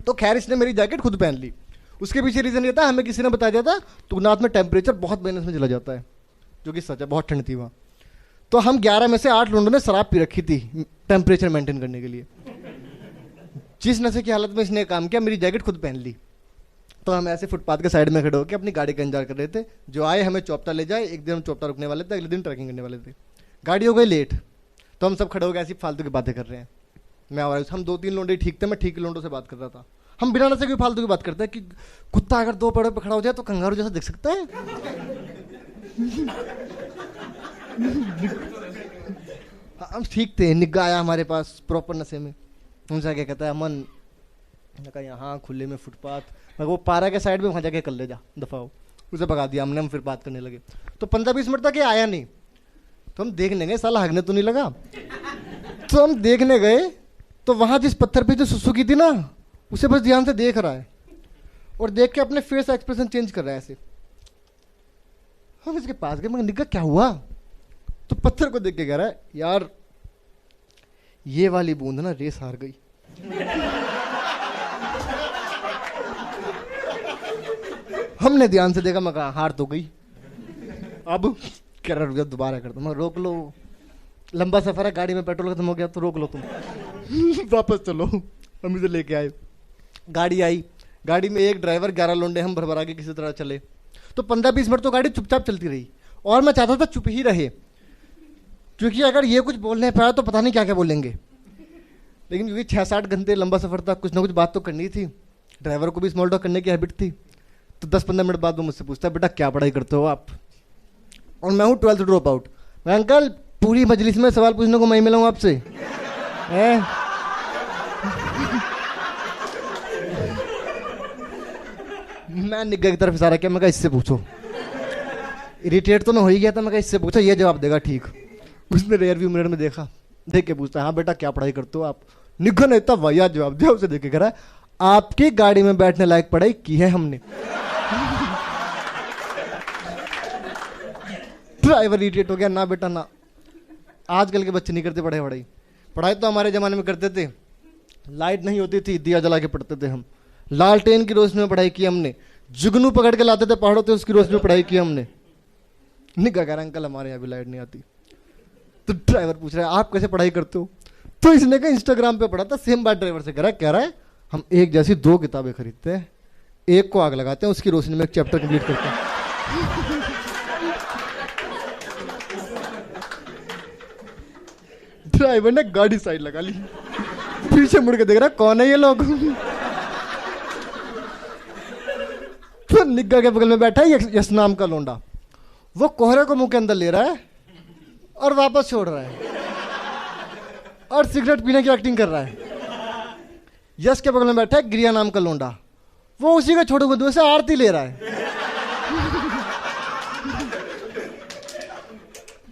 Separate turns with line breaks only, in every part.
तो खैर इसने मेरी जैकेट खुद पहन ली। उसके पीछे रीज़न ये था, हमें किसी ने बताया था तुंगनाथ में टेम्परेचर बहुत माइनस में चला जाता है, जो कि सच है, बहुत ठंड थी वहाँ। तो हम 11 में से 8 लोगों ने शराब पी रखी थी टेम्परेचर मेंटेन करने के लिए। जिस नशे की हालत में इसने काम किया, मेरी जैकेट खुद पहन ली। तो हम ऐसे फुटपाथ के साइड में खड़े होकर अपनी गाड़ी का इंतजार कर रहे थे, जो आए हमें चौपटा ले जाए। एक दिन हम चौपटा रुकने वाले थे, अगले दिन ट्रैकिंग करने वाले थे। गाड़ी हो गई लेट, तो हम सब खड़े हो गए ऐसी फालतू की बातें कर रहे हैं। मैं और हम 2-3 लोंडे ठीक थे, मैं ठीक लोंडों से बात कर रहा था। हम बिना नशे की फालतू की बात करते हैं कि कुत्ता अगर 2 पेड़ों पर खड़ा हो जाए तो कंगारू जैसा दिख सकता है। हम ठीक थे, निग्गा आया हमारे पास प्रॉपर नशे में। उनसे क्या कहता है, अमन कहा यहाँ खुले में फुटपाथ, मैं वो पारा के साइड में वहाँ जाके कर ले जा, दफा हो। उसे भगा दिया हमने, हम फिर बात करने लगे। तो 15-20 मिनट तक ये आया नहीं, तो हम देखने गए, साला हगने तो नहीं लगा। तो हम देखने गए तो वहाँ जिस पत्थर पे जो सुसु की थी ना, उसे बस ध्यान से देख रहा है और देख के अपने फेस एक्सप्रेशन चेंज कर रहा है ऐसे। हम इसके पास गए, मगर निका क्या हुआ? तो पत्थर को देख के कह रहा है, यार ये वाली बूंद ना रेस हार गई। हमने ध्यान से देखा, मैं कहा हार तो गई। अब कह रहा रुक दोबारा कर दो, मैं रोक लो, लंबा सफर है, गाड़ी में पेट्रोल खत्म हो गया तो रोक लो तुम। वापस चलो। हम इसे लेके आए, गाड़ी आई, गाड़ी में एक ड्राइवर, 11 लोंडे, हम भरभरा के किसी तरह चले। तो 15-20 मिनट तो गाड़ी चुपचाप चलती रही, और मैं चाहता था चुप ही रहे, क्योंकि अगर ये कुछ बोलने पाया तो पता नहीं क्या क्या बोलेंगे। लेकिन क्योंकि 6-7 घंटे लंबा सफर था, कुछ ना कुछ बात तो करनी थी। ड्राइवर को भी स्मॉल टॉक करने की हैबिट थी। तो 10-15 मिनट बाद वो मुझसे पूछता है, बेटा क्या पढ़ाई करते हो आप? और मैं हूँ 12th ड्रॉप आउट। मैं अंकल पूरी मजलिस में सवाल पूछने को मैं मिला हूँ आपसे। मैं निग्गा की तरफ इशारा किया, मैं कहा इससे पूछो। इरिटेट तो मैं हो ही गया था, मैं कहा इससे पूछो, ये जवाब देगा ठीक। उसने रियर व्यू मिरर में देखा, देख के पूछता है, हाँ बेटा क्या पढ़ाई करते हो आप? निग्गा ने इतना वाहियात जवाब दिया, उसे देख के कह रहा है, आपकी गाड़ी में बैठने लायक पढ़ाई की है हमने। ड्राइवर इरिटेट हो गया, ना बेटा ना, आजकल के बच्चे नहीं करते पढ़ाई। पढ़ाई तो हमारे जमाने में करते थे, लाइट नहीं होती थी, दिया जला के पढ़ते थे हम। लालटेन की रोशनी में पढ़ाई की हमने, जुगनू पकड़ के लाते थे पहाड़ों से, उसकी रोशनी में पढ़ाई की हमने। निका कह रहा अंकल हमारे यहाँ भी लाइट नहीं आती। तो ड्राइवर पूछ रहा है आप कैसे पढ़ाई करते हो? तो इसने कहा इंस्टाग्राम पे पढ़ा था। सेम बात ड्राइवर से कह रहा है हम एक जैसी 2 किताबें खरीदते हैं, एक को आग लगाते हैं, उसकी रोशनी में एक चैप्टर कंप्लीट करते हैं। ड्राइवर ने गाड़ी साइड लगा ली, पीछे मुड़ के देख रहा कौन है ये लोग। तो निग्गा के बगल में बैठा है यश नाम का लोंडा, वो कोहरे को मुंह के अंदर ले रहा है और वापस छोड़ रहा है और सिगरेट पीने की एक्टिंग कर रहा है। यश के बगल में बैठा है गिरिया नाम का लोंडा, वो उसी के छोटे बंधुओं से आरती ले रहा है।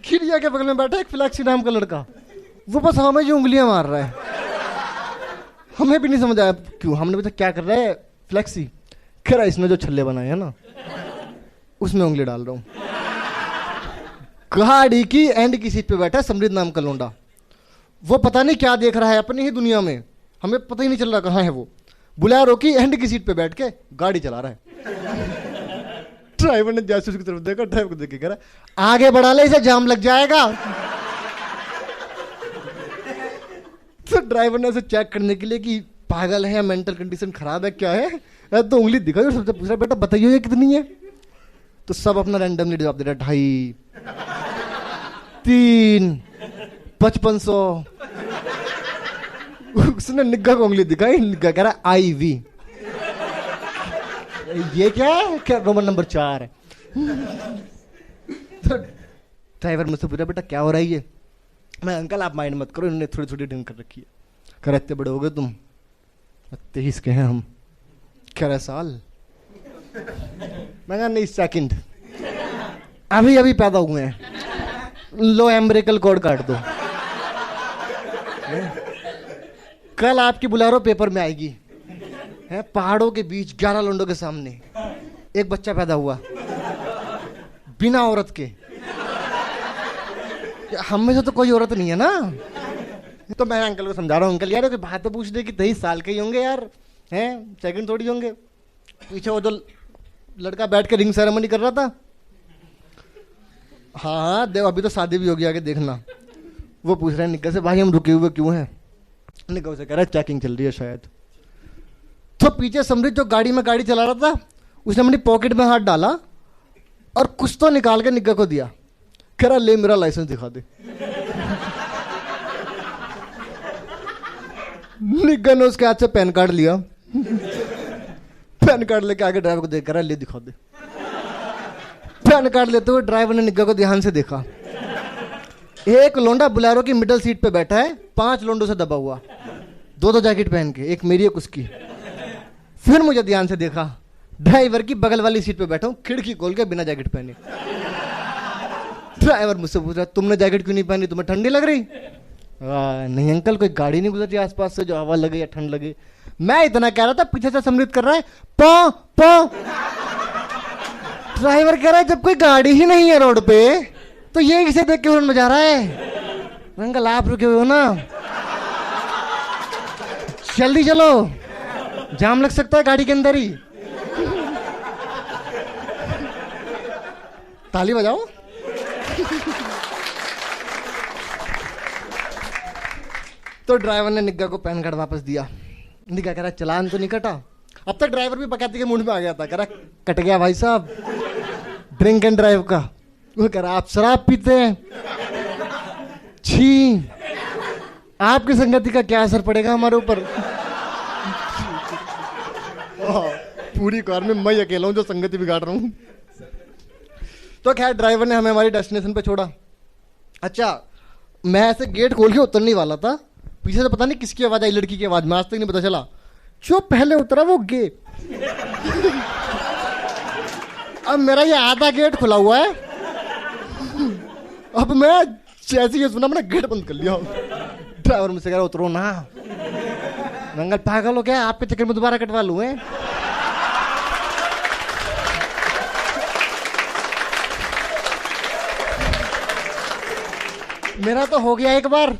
गिरिया के बगल में बैठा है एक फ्लैक्सी नाम का लड़का, वो बस हमें जो उंगलियां मार रहा है। हमें भी नहीं समझ आया क्यों। हमने पूछा क्या कर रहा है फ्लैक्सी? कह रहा इसने जो छल्ले बनाए हैं ना उसमें उंगली डाल रहा हूं। गाड़ी की एंड की सीट पे बैठा है समृद्ध नाम का लोंडा, वो पता नहीं क्या देख रहा है अपनी ही दुनिया में, हमें पता ही नहीं चल रहा कहाँ है वो। बुलेरो की एंड की सीट पे बैठ के गाड़ी चला रहा है। ड्राइवर ने जैसे उसकी तरफ देखा, ड्राइवर को देख के कह रहा आगे बढ़ा ले, इसे जाम लग जाएगा। तो ड्राइवर ने ऐसे चेक करने के लिए कि पागल है या मेंटल कंडीशन खराब है क्या है, तो उंगली दिखाई और सबसे पूछ रहा बेटा बताइए ये कितनी है? तो सब अपना रैंडमली जवाब दे रहा, 2.5, 3, 5500। उसने निग्गा को उंगली दिखाई, निग्गा कह रहा IV। ये क्या है? क्या रोमन नंबर 4 है। तो ड्राइवर मुझसे पूछा बेटा क्या हो रहा है ये? मैं अंकल आप माइंड मत करो, इन्होंने थोड़ी थोड़ी ड्रिंक कर रखी है। कह रहे इतने बड़े हो गए तुम? 23 के हैं हम। कह रहे साल? मैं कहा नहीं सेकंड, अभी अभी पैदा हुए हैं, लो एम्ब्रेकल कोड काट दो। कल आपकी बुलेरो पेपर में आएगी, है पहाड़ों के बीच 11 लोंडों के सामने एक बच्चा पैदा हुआ बिना औरत के। हम में से तो कोई औरत नहीं है ना। तो मैं अंकल को समझा रहा हूँ, अंकल यार कोई बात तो पूछ दे कि 23 साल के ही होंगे यार, हैं सेकंड थोड़ी होंगे। पीछे वो जो लड़का बैठ के रिंग सेरेमनी कर रहा था, हाँ हाँ देव अभी तो शादी भी होगी आगे देखना। वो पूछ रहे हैं निक्का से भाई हम रुके हुए क्यों हैं? निक्का उसे कह रहा है चेकिंग चल रही है शायद। तो पीछे समृद्ध जो गाड़ी में गाड़ी चला रहा था उसने अपनी पॉकेट में हाथ डाला और कुछ तो निकाल के निक्का को दिया। कह रहा ले मेरा लाइसेंस दिखा दे। निक्का ने उसके हाथ से पैन कार्ड लिया। पैन कार्ड लेके आगे ड्राइवर को देख रहा ले दिखा दे। पैन कार्ड लेते हुए ड्राइवर ने निक्का को ध्यान से देखा। एक लोंडा बुलेरो की मिडल सीट पे बैठा है, 5 लोंडों से दबा हुआ, 2 जैकेट पहन के, एक मेरी एक उसकी। फिर मुझे ध्यान से देखा, ड्राइवर की बगल वाली सीट पे बैठा हूं, खिड़की खोल के बिना जैकेट पहने। ड्राइवर मुझसे पूछ रहा तुमने जैकेट क्यों नहीं पहनी, तुम्हें ठंडी लग रही? नहीं अंकल कोई गाड़ी नहीं गुजरती आसपास से जो हवा लगे या ठंड लगे। मैं इतना कह रहा था पीछे से सम्मिलित कर रहा है पौ पौ। ड्राइवर कह रहा है जब कोई गाड़ी ही नहीं है रोड पे तो ये किसे देख के हॉर्न बजा रहा है? अंकल आप रुके हुए हो ना, जल्दी चलो जाम लग सकता है गाड़ी के अंदर ही। ताली बजाओ। तो ड्राइवर ने निग्गा को पैन कार्ड वापस दिया। निग्गा कह रहा चलान तो नहीं कटा। अब तक ड्राइवर भी बकैती के मूड में आ गया था, कह रहा कट गया भाई साहब ड्रिंक एंड ड्राइव का। वो कह रहा आप शराब पीते हैं, छी आपकी संगति का क्या असर पड़ेगा हमारे ऊपर। पूरी कार में मैं अकेला हूं जो संगति बिगाड़ रहा हूं। तो खैर ड्राइवर ने हमें हमारी डेस्टिनेशन पे छोड़ा। अच्छा मैं ऐसे गेट खोल के उतरने वाला था, पीछे से पता नहीं किसकी आवाज आई, लड़की की आवाज, में आज तक नहीं पता चला। जो पहले उतरा वो गे। अब मेरा ये आधा गेट खुला हुआ है। अब मैं जैसे ये सुना मैंने गेट बंद कर लिया। ड्राइवर मुझसे कह रहा उतरो ना। मंगल पागल हो गया, आपके चक्कर में दोबारा कटवा लूं है। मेरा तो हो गया एक बार,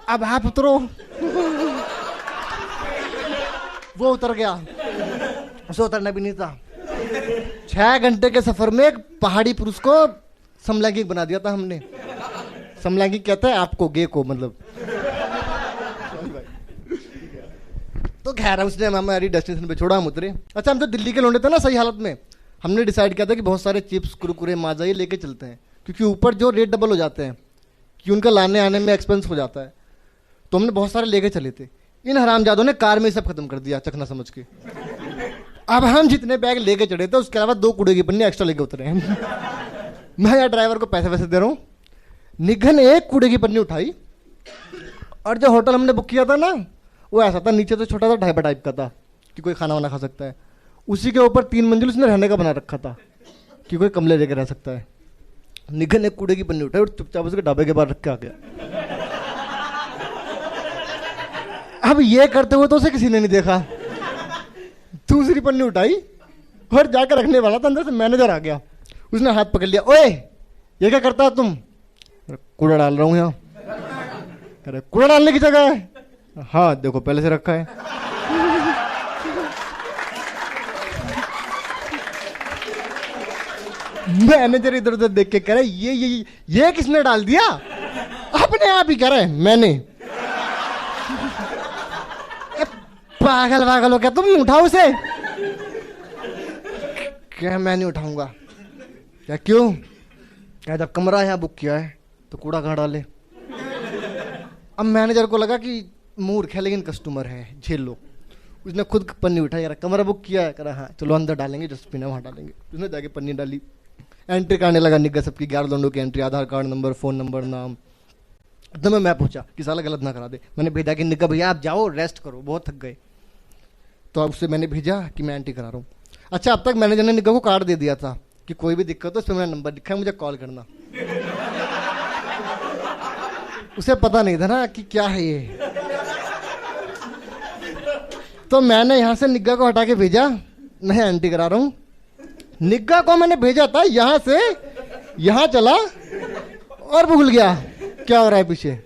अब आप उतरो। वो उतर गया, उसे उतरना भी नहीं था। 6 घंटे के सफर में एक पहाड़ी पुरुष को समलैंगिक बना दिया था हमने। समलैंगिक कहते हैं आपको, गे को मतलब। तो खैर उसने हमारी डेस्टिनेशन पे छोड़ा, हम उतरे। अच्छा हम तो दिल्ली के लौंडे थे ना सही हालत में, हमने डिसाइड किया था कि बहुत सारे चिप्स कुरकुरे माजा ये लेके चलते हैं, क्योंकि ऊपर जो रेट डबल हो जाते हैं कि उनका लाने आने में एक्सपेंस हो जाता है। तो हमने बहुत सारे लेके चले थे। इन हरामजादों ने कार में सब खत्म कर दिया चखना समझ के। अब हम जितने बैग लेके चढ़े थे उसके अलावा 2 कूड़े की पन्नी एक्स्ट्रा लेके उतरे हैं। मैं यार ड्राइवर को पैसे वैसे दे रहा हूँ। निघन एक कूड़े की पन्नी उठाई, और जो होटल हमने बुक किया था ना वो ऐसा था, नीचे तो छोटा सा ढाबा टाइप का था कि कोई खाना वाना खा सकता है, उसी के ऊपर 3 मंजिल उसने रहने का बना रखा था कि कोई कमरे लेके रह सकता है। निघन एक कूड़े की पन्नी उठाई और चुपचाप उसके ढाबे के बाहर रख के आ गया। अब ये करते हुए तो उसे किसी ने नहीं देखा। दूसरी पन्नी उठाई और जाकर रखने वाला था, अंदर से मैनेजर आ गया, उसने हाथ पकड़ लिया। ओए ये क्या करता है तुम? कूड़ा डाल रहा हूं यहाँ। अरे कूड़ा डालने की जगह है? हाँ देखो पहले से रखा है। मैनेजर इधर उधर देख के कह रहा है ये किसने डाल दिया? अपने आप ही कह रहा है मैंने। पागल पागल हो क्या तुम, उठाओ उसे। क्या मैं नहीं उठाऊंगा? क्या क्यों? क्या जब कमरा यहाँ बुक किया है तो कूड़ा कहाँ डाले? अब मैनेजर को लगा कि मूर्ख है लेकिन कस्टमर है, झेल लो। उसने खुद पन्नी उठाई, यार कमरा बुक किया है, करा हाँ चलो अंदर डालेंगे, डस्टबिन है वहाँ डालेंगे। उसने जाके पन्नी डाली, एंट्री करने लगा। निग्गा सबकी 11 लोगों की एंट्री, आधार कार्ड नंबर, फ़ोन नंबर, नाम। तो मैं पूछा कि साला गलत ना करा दे। मैंने भेजा कि निग्गा भैया आप जाओ रेस्ट करो, बहुत थक गए। तो अब उससे मैंने भेजा कि मैं एंट्री करा रहा हूँ। अच्छा अब तक मैनेजर ने निग्गा को कार्ड दे दिया था कि कोई भी दिक्कत हो इस पर मेरा नंबर लिखा है, मुझे कॉल करना। उसे पता नहीं था ना कि क्या है ये। तो मैंने यहाँ से निग्गा को हटा के भेजा, मैं एंट्री करा रहा हूँ। निग्गा को मैंने भेजा था यहाँ से यहाँ चला और भूल गया क्या हो रहा है पीछे।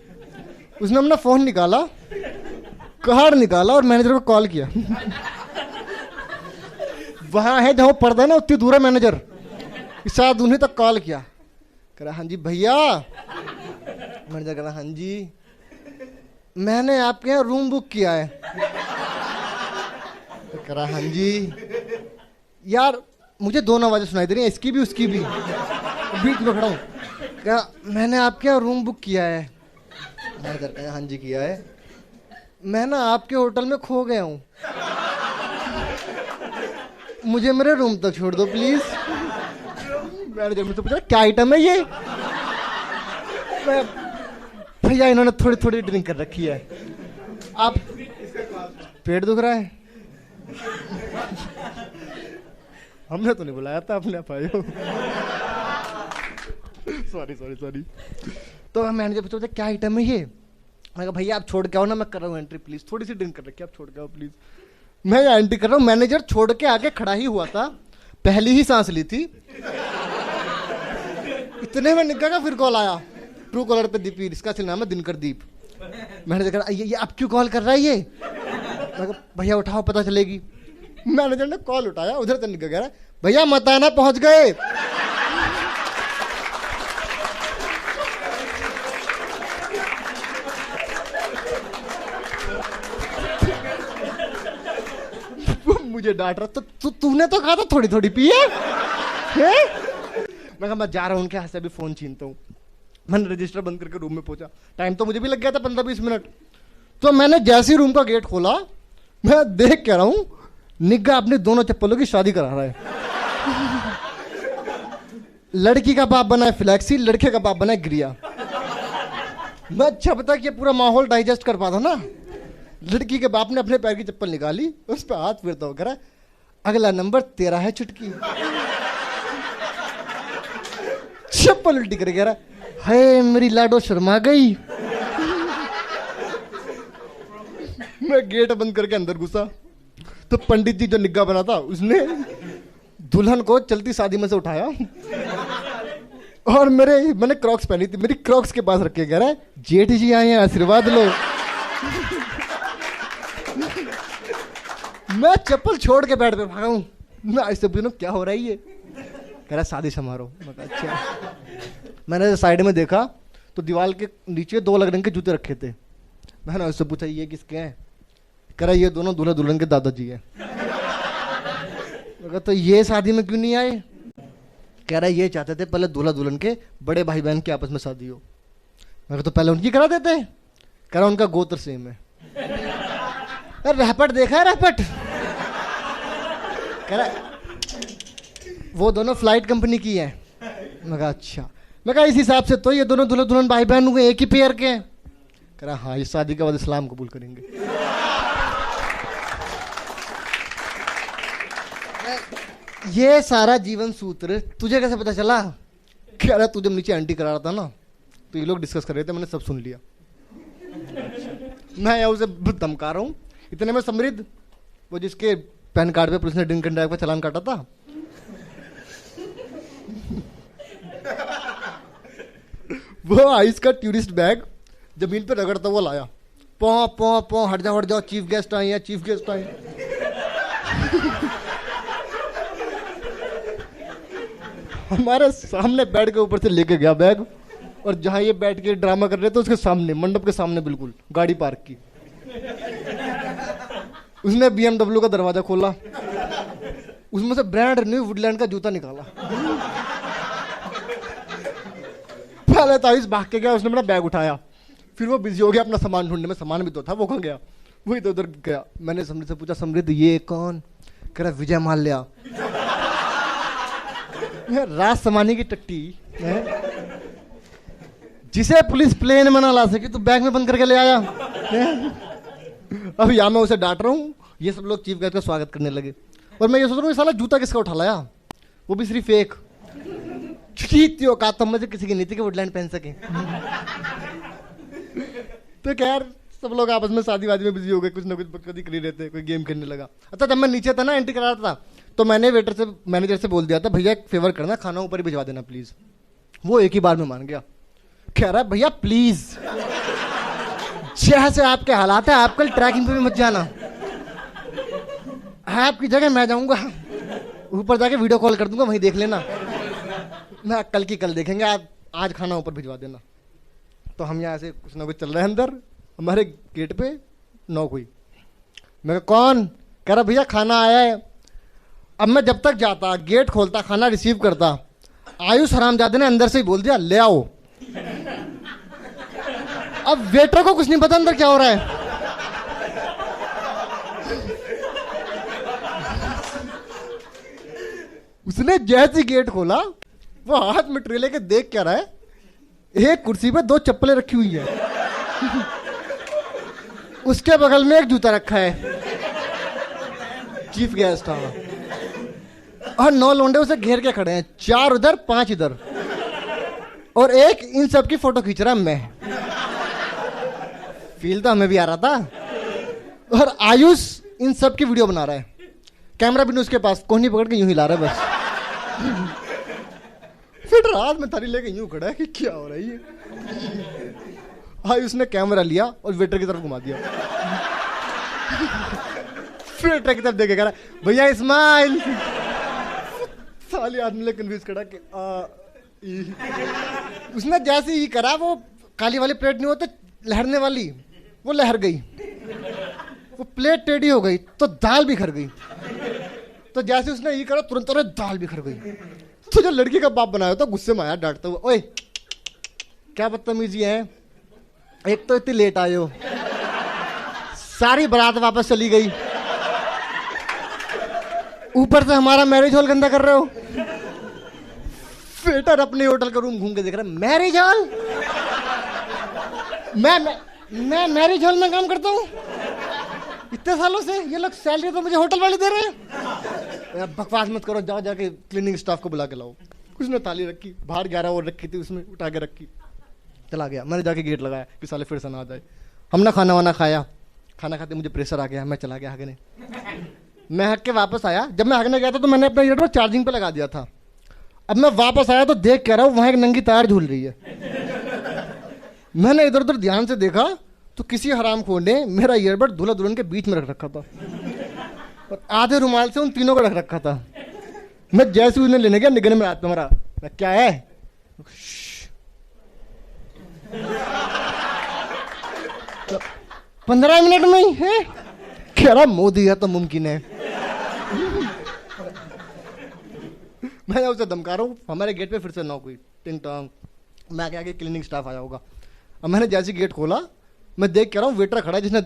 उसने अपना फोन निकाला, कार्ड निकाला और मैनेजर को कॉल किया। वहां है जहां पर्दा है ना, उतनी दूर है मैनेजर, शायद उन्हें तक कॉल किया। कह रहा हाँ जी भैया। मैनेजर कह रहा हाँ जी, मैंने आपके यहाँ रूम बुक किया है। तो कह रहा हाँ जी। यार मुझे दोनों आवाजें सुनाई दे रही हैं, इसकी भी उसकी भी, बीच में खड़ा हूँ। क्या मैंने आपके यहाँ रूम बुक किया है? मैनेजर कह हाँ जी किया है। मैं ना आपके होटल में खो गया हूँ, मुझे मेरे रूम तक छोड़ दो प्लीज। मैनेजर मुझसे पूछा क्या आइटम है ये? भैया इन्होंने थोड़ी थोड़ी ड्रिंक कर रखी है। आप पेट दुख रहा है? हमने तो नहीं बुलाया था, अपने आप आए हो। सॉरी। तो मैनेजर पूछा क्या आइटम है ये? मैं कहा भैया आप छोड़ के आओ ना, मैं कर रहा हूँ एंट्री प्लीज, थोड़ी सी ड्रिंक कर रखी है, आप छोड़ के आओ प्लीज। मैं यहाँ एंट्री कर रहा हूँ, मैनेजर छोड़ के आके खड़ा ही हुआ था, पहली ही सांस ली थी। इतने में निकल का फिर कॉल आया, ट्रू कॉलर पे दीपी, इसका असली नाम है दिनकर दीप। मैनेजर कह रहा ये अब क्यों कॉल कर रहा है ये? मैं कहा भैया उठाओ पता चलेगी। मैनेजर ने कॉल उठाया, उधर से निकल गया, भैया मत आना पहुंच गए। मुझे डांट रहा, तो तूने तो कहा था थोड़ी थोड़ी पी है? मैं कहा मैं जा रहा हूँ उनके हाथ से अभी फोन छीनता हूँ। मैंने रजिस्टर बंद करके रूम में पहुंचा, टाइम तो मुझे भी लग गया था 15-20 मिनट। तो मैंने जैसे ही रूम का गेट खोला, मैं देख कह रहा हूँ निग्गा अपनी दोनों चप्पलों की शादी करा रहा है। लड़की का बाप बना है फ्लैक्सी, लड़के का बाप बना है ग्रिया। मैं जब तक ये पूरा माहौल डाइजेस्ट कर पाता ना, लड़की के बाप ने अपने पैर की चप्पल निकाली, उस पर हाथ फिरता हो, कह रहा अगला नंबर तेरा है चुटकी। चप्पल उल्टी कर कह रहा है मेरी लाडो शर्मा गई। मैं गेट बंद करके अंदर घुसा, तो पंडित जी जो निग्गा बना था उसने दुल्हन को चलती शादी में से उठाया और मैंने क्रॉक्स पहनी थी, मेरी क्रॉक्स के पास रख के कह रहा है जेठ जी आए हैं आशीर्वाद लो। मैं चप्पल छोड़ के बेड पे भागा हूँ। मैं ऐसे पूछूं क्या हो रहा है ये? कह रहा शादी समारोह। अच्छा। मैंने साइड में देखा तो दीवार के नीचे 2 अलग रंग के जूते रखे थे। मैंने उससे पूछा ये किसके हैं? कह रहा ये दोनों दूल्हा दुल्हन के दादाजी है। तो ये शादी में क्यों नहीं आए? कह रहा ये चाहते थे पहले दूल्हा दुल्हन के बड़े भाई बहन की आपस में शादी हो। मैं तो पहले उनकी करा देते। कह रहा उनका गोत्र सेम है। रैपट देखा है रैपट? कह रहा वो दोनों फ्लाइट कंपनी की है। मैं कहा अच्छा। मैं कहा इस हिसाब से तो ये दोनों दूल्हा दुल्हन भाई बहन हुए एक ही पेयर के हैं। कह रहा हाँ इस शादी के बाद इस्लाम कबूल करेंगे। ये सारा जीवन सूत्र तुझे कैसे पता चला? कह रहा तू जब नीचे एंटी करा रहा था ना, तो ये लोग डिस्कस कर रहे थे, मैंने सब सुन लिया। मैं यहाँ उसे धमका रहा हूँ। इतने में समृद्ध, वो जिसके पैन कार्ड पे पुलिस ने ड्रिंक एंड ड्राइव पे चालान काटा था, वो आइस का टूरिस्ट बैग जमीन पे रगड़ता हुआ लाया। पौ पौ पौ हट जाओ चीफ गेस्ट आए हैं, चीफ गेस्ट आए। हमारे सामने बेड के ऊपर से लेके गया बैग, और जहां ये बैठ के ड्रामा कर रहे थे उसके सामने, मंडप के सामने बिल्कुल गाड़ी पार्क की। उसने BMW का दरवाजा खोला, उसमें से ब्रांड न्यू वुडलैंड का जूता निकाला। पहले तो आयुष भाग के गया, उसने मेरा बैग उठाया, फिर वो बिजी हो गया अपना सामान ढूंढने में। सामान भी तो था, वो कहाँ गया? वो इधर उधर गया। मैंने समृद्ध से पूछा समृद्ध ये कौन? कह रहा विजय माल्या। राज समानी की टट्टी जिसे पुलिस प्लेन में ना ला सकी तो बैग में बंद करके ले आया। अब यहाँ मैं उसे डांट रहा हूँ, ये सब लोग चीफ गेस्ट का स्वागत करने लगे, और मैं ये सोच रहा हूँ साला जूता किसका उठा लाया, वो भी सिर्फ एक। इतनी औकात हम में से किसी की नीति के वुडलैंड पहन सके। तो खैर सब लोग आपस में शादी वादी में बिजी हो गए, कुछ ना कुछ कभी कर ही रहते, कोई गेम खेलने लगा। अच्छा जब मैं नीचे था ना, एंट्री करा रहा था, तो मैंने वेटर से मैनेजर से बोल दिया था भैया एक फेवर करना, खाना ऊपर ही भिजवा देना प्लीज। वो एक ही बार में मान गया, कह रहा है भैया प्लीज जैसे आपके हालात है, आप कल ट्रैकिंग पे भी मत जाना। आपकी जगह मैं जाऊंगा, ऊपर जाके वीडियो कॉल कर दूंगा, वहीं देख लेना। मैं कल की कल देखेंगे, आप आज खाना ऊपर भिजवा देना। तो हम यहाँ से कुछ ना कुछ चल रहे हैं अंदर, हमारे गेट पे नॉक हुई। मैं कहा कौन? कह रहा भैया खाना आया है। अब मैं जब तक जाता, गेट खोलता, खाना रिसीव करता, आयुष हरामजादे ने अंदर से ही बोल दिया ले आओ। अब वेटर को कुछ नहीं पता अंदर क्या हो रहा है। उसने जैसे गेट खोला, वो हाथ में ट्रे लेके देख क्या रहा है, एक कुर्सी पे 2 चप्पलें रखी हुई है, उसके बगल में एक जूता रखा है, चीफ गेस्ट था, और 9 लौंडे उसे घेर के खड़े हैं, 4 उधर 5 इधर, और एक इन सब की फोटो खींच रहा है। मैं फील तो हमें भी आ रहा था, और आयुष इन सब की वीडियो बना रहा है, कैमरा भी नहीं उसके पास, कोहनी पकड़ के यूं हिला रहा है बस। फिर रात में थाली लेके यूं खड़ा है कि क्या हो रहा है ये। आयुष ने कैमरा लिया और वेटर की तरफ घुमा दिया। फिर वेटर की तरफ देखे कह रहा भैया स्माइल। साले आदमी ने कन्फ्यूज करा कि उसने जैसे ही करा, वो काली वाली प्लेट नहीं होती लहरने वाली, वो लहर गई, वो प्लेट टेढ़ी हो गई तो दाल भी खर गई। तो जैसे उसने ये करा तुरंत दाल भी खर गई। तो जो लड़की का बाप बनाया था गुस्से में आया डांटता हुआ, ओए क्या बदतमीजी है, एक तो इतनी लेट आए हो, सारी बारात वापस चली गई, ऊपर से हमारा मैरिज हॉल गंदा कर रहे हो। वेटर अपने होटल का रूम घूम के देख रहा है, मैरिज हॉल, मैं मैरिज हॉल में काम करता हूँ इतने सालों से, ये लोग सैलरी तो मुझे होटल वाले दे रहे हैं। बकवास मत करो, जाओ जाके क्लीनिंग स्टाफ को बुला के लाओ। कुछ ने थाली रखी, बाहर 11 और रखी थी, उसमें उठा के रखी, चला गया। मैंने जाके गेट लगाया कि साले फिर से ना आ जाए। हमने खाना वाना खाया, खाना खाते मुझे प्रेशर आ गया, मैं चला गया हगने। मैं हग के वापस आया, जब मैं हगने गया था तो मैंने अपना ईयरबड चार्जिंग पे लगा दिया था। अब मैं वापस आया तो देख कह रहा हूँ वहां एक नंगी तार झूल रही है। मैंने इधर उधर ध्यान से देखा तो किसी हरामखोर ने मेरा ईयरबड दूल्हा दुल्हन के बीच में रख रखा था, और आधे रुमाल से उन तीनों को रख रखा था। मैं जैसे उन्हें लेने गया, निगने में हाथ में मारा, क्या है? 15 मिनट में ही है, कह रहा मोदी है तो मुमकिन है। मैं उसे धमका रहा हूँ, हमारे गेट पे फिर से नॉक हुई, टिंग टॉन्ग। मैं आगे आगे क्लीनिंग स्टाफ आया होगा। अब मैंने जैसे गेट खोला, मैं देख के रहा हूँ वेटर खड़ा है जिसने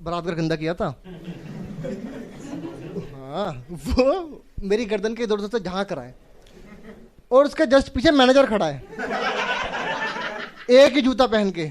बारात का गंदा किया था। हाँ, वो मेरी गर्दन के इधर से झांक रहा है, और उसके जस्ट पीछे मैनेजर खड़ा है, एक ही जूता पहन के।